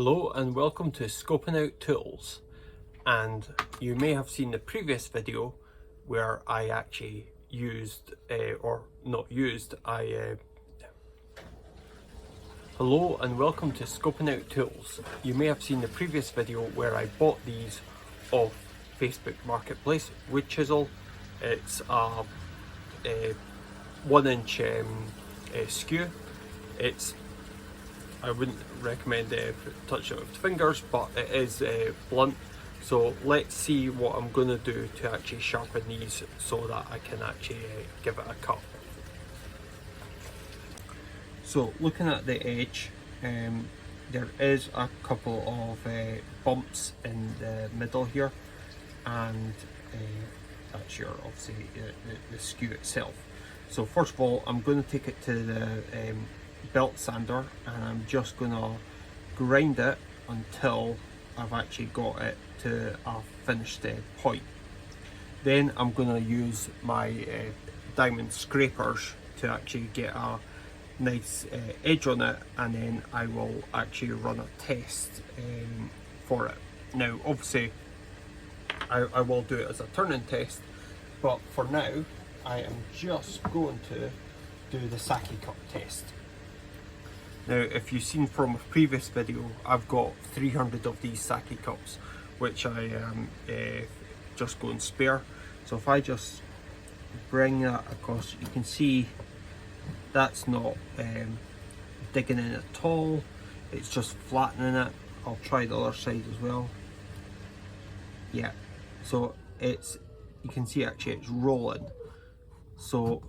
Hello and welcome to Scoping Out Tools, and you may have seen the previous video where I actually used, Hello and welcome to Scoping Out Tools. You may have seen the previous video where I bought these off Facebook Marketplace with chisel. It's a 1-inch skew. I wouldn't recommend touching it with fingers, but it is blunt. So let's see what I'm going to do to actually sharpen these so that I can actually give it a cut. So looking at the edge, there is a couple of bumps in the middle here, and that's your obviously the skew itself. So first of all, I'm going to take it to the belt sander and I'm just going to grind it until I've actually got it to a finished point. Then I'm going to use my diamond scrapers to actually get a nice edge on it, and then I will actually run a test for it. Now obviously I will do it as a turning test, but for now I am just going to do the sake cup test. Now if you've seen from a previous video, I've got 300 of these sake cups which I am just going spare. So if I just bring that across, you can see that's not digging in at all, it's just flattening it. I'll try the other side as well. Yeah, so you can see actually it's rolling, so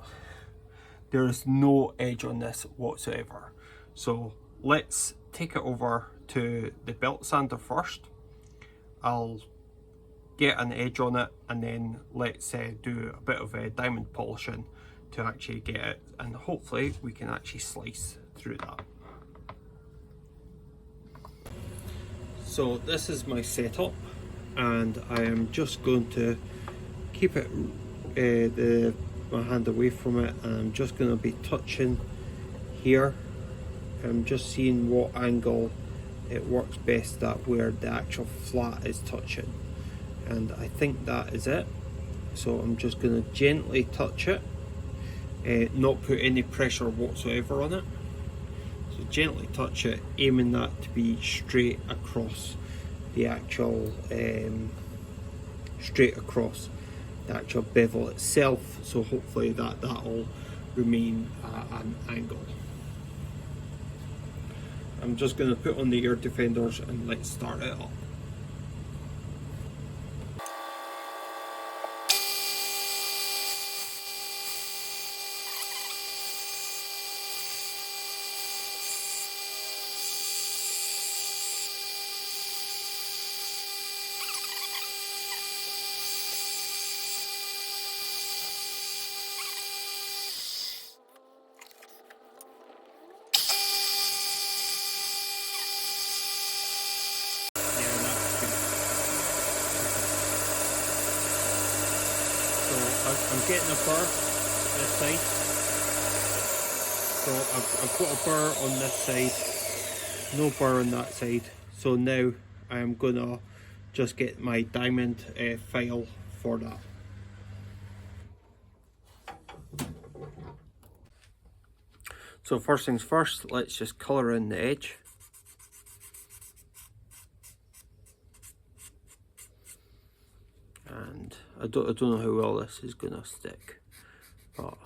there is no edge on this whatsoever. So let's take it over to the belt sander first. I'll get an edge on it, and then let's do a bit of diamond polishing to actually get it, and hopefully we can actually slice through that. So this is my setup, and I am just going to keep it my hand away from it, and I'm just going to be touching here. I'm just seeing what angle it works best at where the actual flat is touching, and I think that is it. So I'm just going to gently touch it, not put any pressure whatsoever on it. So gently touch it, aiming that to be straight across the actual bevel itself. So hopefully that'll remain at an angle. I'm just going to put on the ear defenders and let's start it up. I'm getting a burr this side, so I've got a burr on this side, no burr on that side. So now I'm gonna just get my diamond file for that. So first things first, let's just colour in the edge. And I don't know how well this is gonna stick, but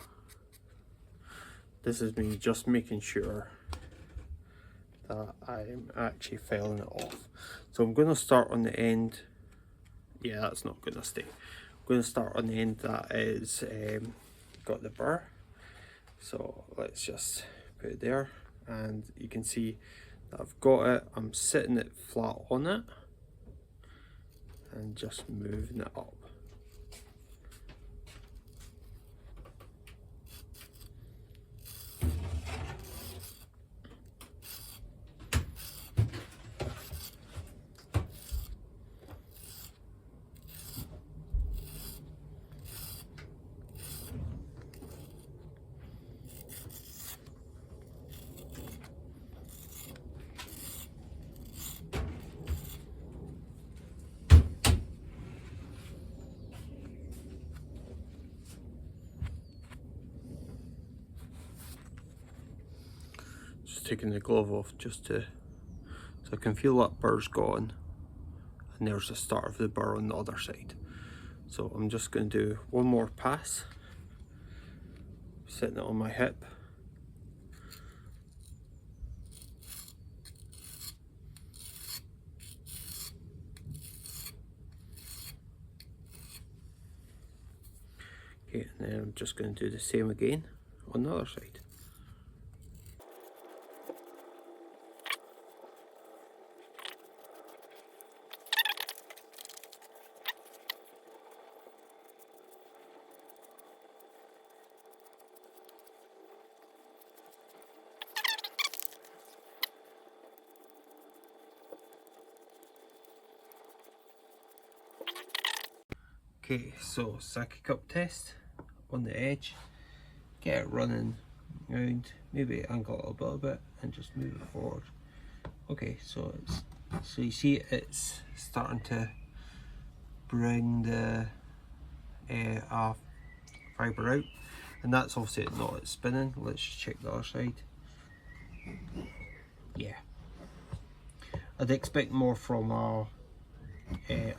this is me just making sure that I'm actually filing it off. So I'm gonna start on the end. Yeah, that's not gonna stay. I'm gonna start on the end that is got the burr. So let's just put it there, and you can see that I've got it. I'm sitting it flat on it and just moving it up. just taking the glove off just to, so I can feel that burr's gone, and there's the start of the burr on the other side. So I'm just going to do one more pass, setting it on my hip. Okay, and then I'm just going to do the same again on the other side. Okay, so Saki cup test on the edge. Get it running round, maybe angle it a little bit and just move it forward. Okay, so you see it's starting to bring the fibre out, and that's obviously not it spinning. Let's check the other side. Yeah, I'd expect more from our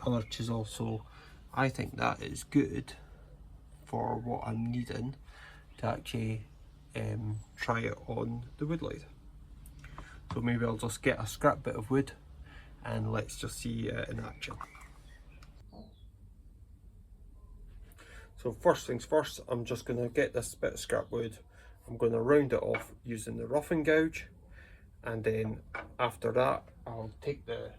other chisel, so I think that is good for what I'm needing to actually try it on the wood lathe. So maybe I'll just get a scrap bit of wood and let's just see it in action. So first things first, I'm just going to get this bit of scrap wood, I'm going to round it off using the roughing gouge, and then after that I'll take the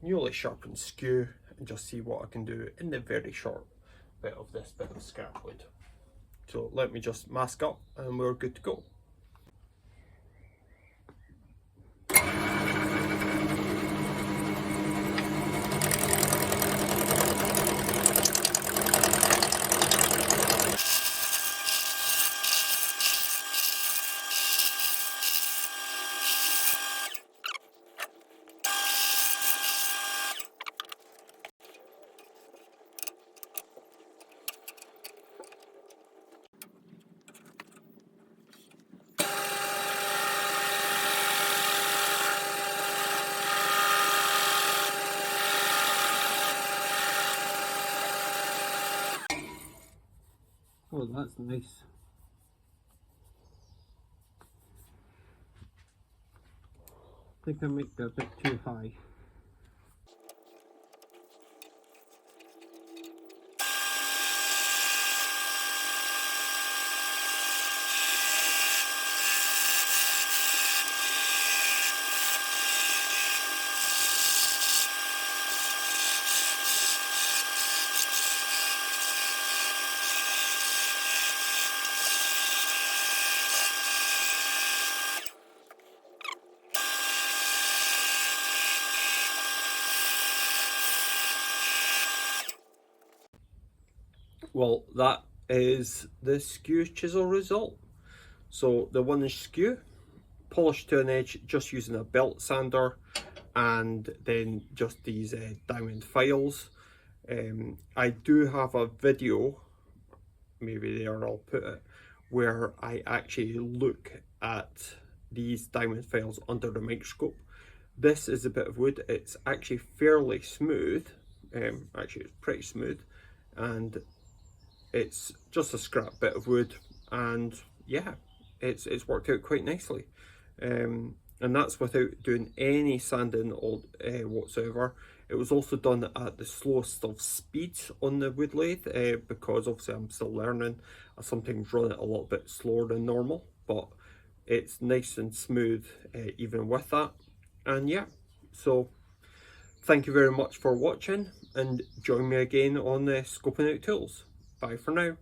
newly sharpened skew and just see what I can do in the very short bit of this bit of scrap wood. So let me just mask up and we're good to go. Oh, that's nice. I think I make it a bit too high. Well, that is the skew chisel result. So the 1-inch skew, polished to an edge just using a belt sander, and then just these diamond files. I do have a video, maybe there I'll put it, where I actually look at these diamond files under the microscope. This is a bit of wood, it's actually fairly smooth, actually it's pretty smooth, and it's just a scrap bit of wood, and yeah, it's worked out quite nicely, and that's without doing any sanding whatsoever. It was also done at the slowest of speeds on the wood lathe, because obviously I'm still learning. I sometimes run it a little bit slower than normal, but it's nice and smooth even with that. And yeah, so thank you very much for watching, and join me again on the Scoping Out Tools. Bye for now.